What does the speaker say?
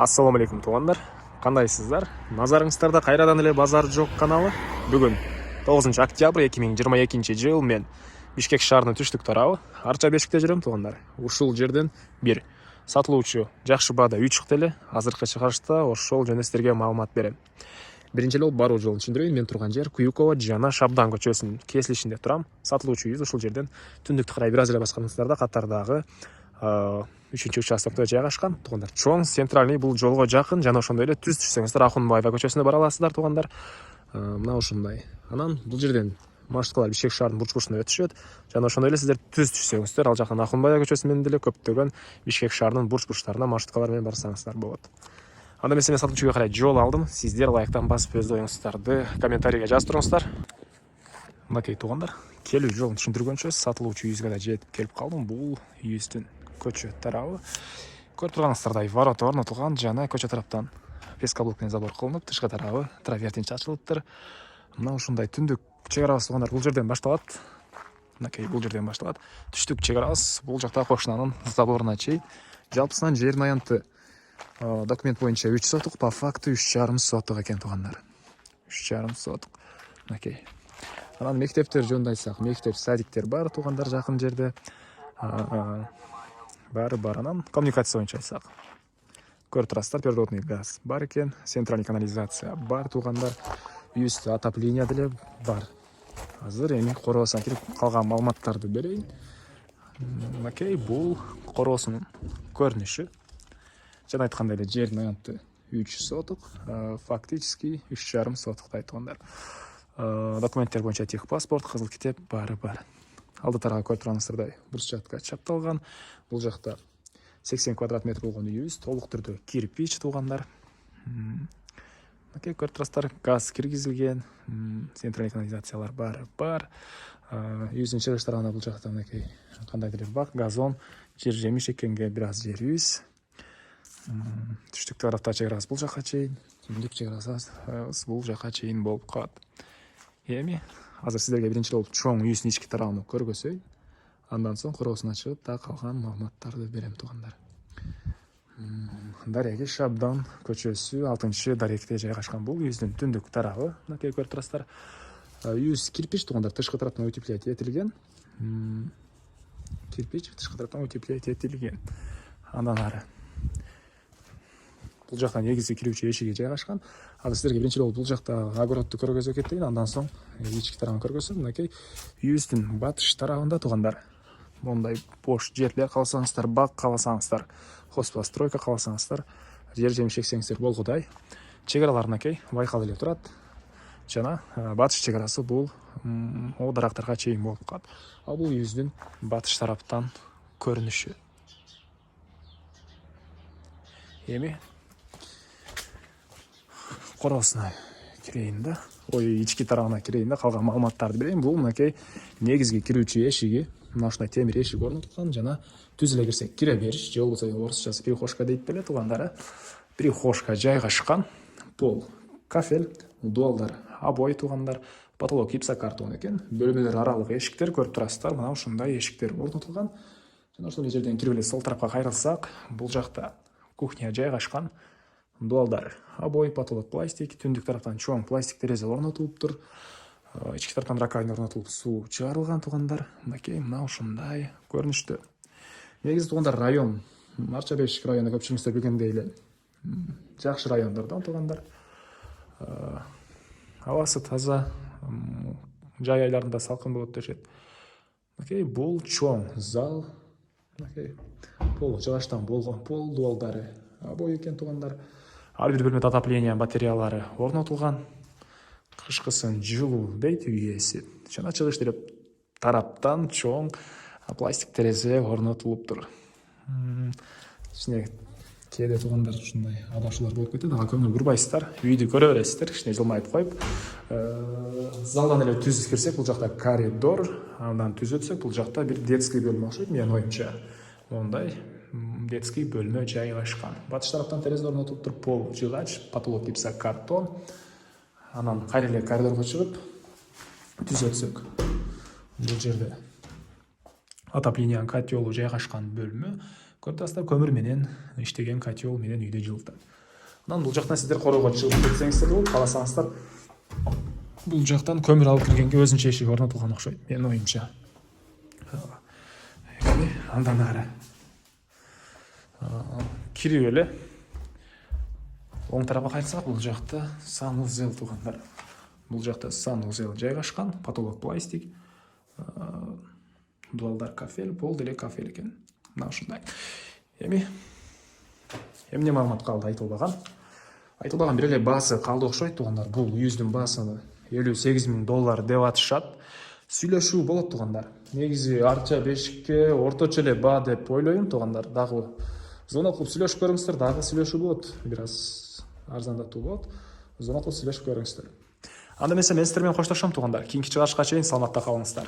Ассаламу алейкум туғандар. Қандайсыздар? Назарыңыздарда қайрадан эле базар жоқ каналы. Бүгін 9 октябрь 2022 жыл мен Бишкек шаарынын түштүк тарабы Арча Бешикте жүрөм туғандар. Ушул жерден бир сатылуучу жакшы баада үй чыкты эле. Азыркы чыгарышта ошол жөнүндө силерге маалымат берем. Биринчи эле баруу жолун түшүндүрөйүн. Мен турган жер Куюкова жана Шабдан көчөсүнүн кесилишинде турам. Сатылуучу үй ушул жерден түндүктү карай бир аз эле басканыңыздарда катардагы 3-участокто жайгашкан тугандар. Чоң центральный бул жолго жакын жана ошондой эле түз түшсөңүздөр Акунбаева көчөсүнө бара аласыздар тугандар. Мына ушундай. Анан бул жерден маршруткалар Бишкек шаарынын бурч-бурчуна өтүшөт. Жана ошондой эле сиздер түз түшсөңүздөр ал жактан Акунбаева көчөсү менен деле көптөгөн Бишкек шаарынын бурч-бурчтарына маршруткалар менен барсаңыздар болот. Анда мен сатылуучуга карай жол алдым. Сиздер лайктан басып өз оюңуздарды комментарийге жазып Мынакей тугандар, келүү жолун түшүндүргөнчө сатылуучу үйүбүзгө да жетип келип калдым. Бул үйүбүздүн көчө тарабы. Көрүп турганыңыздардай ворота орнотулган жана көчө тараптан пескоблок менен забор кылынып, тышкы тарабы травертин чачылыптыр. Мына ушундай түндүк чек арабыз тугандар бул жерден башталат. Мынакей бул жерден башталат. Түштүк чек арабыз бул жакта кошунанын заборуна чейин. Жалпысынан жердин аянты документ боюнча 3 сотук, по факту 3,5 сотук экен тугандар. 3,5 сотук. Мынакей. Анан мектептер жөнүндө айтсак, мектеп, садиктер бар тугандар жакын жерде. Бар. Анан коммуникация боюнча айтсак, көрүп турасыздар, природный газ бар экен, центральный канализация бар тугандар, үйүбүздө отопление деле бар. Азыр эми короосуна кирип калган маалыматтарды берейин. Мынакей бул короосунун көрүнүшү. Жана айткандай эле жердин аянты 3 сотук, фактически 3,5 сотуктайт тугандар. Документтер боюнча техпаспорт, кызыл китеп бар. Алды тарабы көрүп турганыңыздардай брусчатка чапталган. Бул жакта 80 квадрат метр болгон үйүбүз толук түрдө кирпич тугандар. Мынакей көрүп турасыздар, газ киргизилген, центральный канализациялар бар. Үйүбүздүн чыгыш тарабына бул жакта мынакей кандайдыр бак, газон, жер жемиш экенге бир аз жерибиз. Түштүк тарапта чек арабыз бул жака чейин, түндүк чек арабыз бул жака чейин болуп калат. Эми азыр сиздерге биринчи болуп чоң үйүбүздүн ички тарабын көргөзөйүн. Андан соң короосуна чыгып, да калган маалыматтарды берем тугандар. Дареги Шабдан көчөсү 6-даректе жайгашкан бул үйүбүздүн түндүк тарабы. Мынакей көрүп турасыздар. Үйүбүз кирпич тугандар, тышкы тараптан утеплять этилген. Кирпич тышкы тараптан утеплять этилген. Андан ары бул жактан негизги кирүүчү эшиги жайгашкан. Азыр сиздерге биринчи болуп бул жакта огородду көргөзөп кетейин, андан соң ички тарабын көргөзөм. Мынакей үйүбүздүн батыш тарабында тугандар. Мондай бош жерлер калсаңыздар, бак калсаңыздар, хозпостройка калсаңыздар, жер жемиш эксеңиздер болгудай. Чек аралар мынакей байкалып эле турат. Жана батыш чек арасы бул о дарактарга чейин болуп калат. Ал бул үйүбүздүн батыш тараптан көрүнүшү. Эми короосуна кирейин да, ички тарабына кирейин да, калган маалыматтарды берейин. Бул мынакей негизги кирүүчү эшиги. Мына ушундай темир эшик орнотулган жана түз эле кирсек кире бериш, же болбосо орусчасы прихожка дейт беле тугандар. Прихожка жайгашкан, пол кафель, дуалдар обой тугандар, потолок гипсокартон экен. Бөлмөлөр аралык эшиктер көрүп турасыздар. Мына ушундай эшиктер орнотулган. Жана ошол жерден кирип эле сол тарапка кайрылсак, бул жакта кухня жайгашкан. Дуалдар обой, потолок пластик, түндүк тараптан чоң пластик терезе орнотулуптур. Ички тараптан раковина орнотулуп суу чыгарылган тугандар. Мынакей мына ушундай көрүнүштө. Негизи тугандар район Арча Бешик району көпчүлүгүңүздөр билгендей эле жакшы райондордон тугандар. Абасы таза, жай айларында салкын болот дешет. Мынакей бул чоң зал. Мынакей пол жыгачтан болгон пол, дуалдары обой экен тугандар. Ар бир бөлмөдө отопление батареялары орнотулган. Кышкысын жылуу дейт үй ээси. Жана чыгыш тараптан чоң пластик терезе орнотулуптур. Ичине кээде тугандар ушундай адашуулар болуп кетет. Ага көңүл бурбайсыздар. Үйдү көрө бересиздер, кичине жылмайып коюп. Залдан эле түз кирсек, бул жакта коридор, андан түз өтсөк, бул жакта бир детский бөлмө окшойт, менин оюмча. Мондай детский бөлмө жайгашкан. Батыш тараптан терезе орнотулуптур, пол жыгач, потолок гипсокартон. Анан кайра эле коридорго чыгып, түз өтсөк, бул жерде отоплениянын котелу жайгашкан бөлмө. көріп тұрсыздар, көмір менен иштеген котел менен үйдө жылытат. Анан бул жактан сиздер короого жылып кетсеңиздер болот, кааласаңыздар бул жактан көмүр алып киргенге өзүнчө эшик орнотулган окшойт, менин оюмча. Андан ары кирип эле оң тарапка кайтсак, бул жакта санузел туугандар. Бул жакта санузел жайгашкан, потолок пластик. Дуалдар кафель, пол деле кафель экен. Мына ушундай. Эми эмне маалымат калды айтылбаган? Айтылбаган бир эле баасы калды окшойт туугандар. Бул үйүздүн баасыны $58,000 деп атышат. Сүйлөшүү болот туугандар. Негизи арча бешикке орточо эле баа деп ойлойм туугандар. Дагы звонок кылып сүйлөшүп көрүңүздөр, дагы сүйлөшүү болот. Бир аз арзандатуу болот. Звонок кылып сүйлөшүп көрүңүздөр. Анда эмесе мен сиздер менен коштошом туугандар. Кийинки чыгарышка чейин саламатта калыңыздар.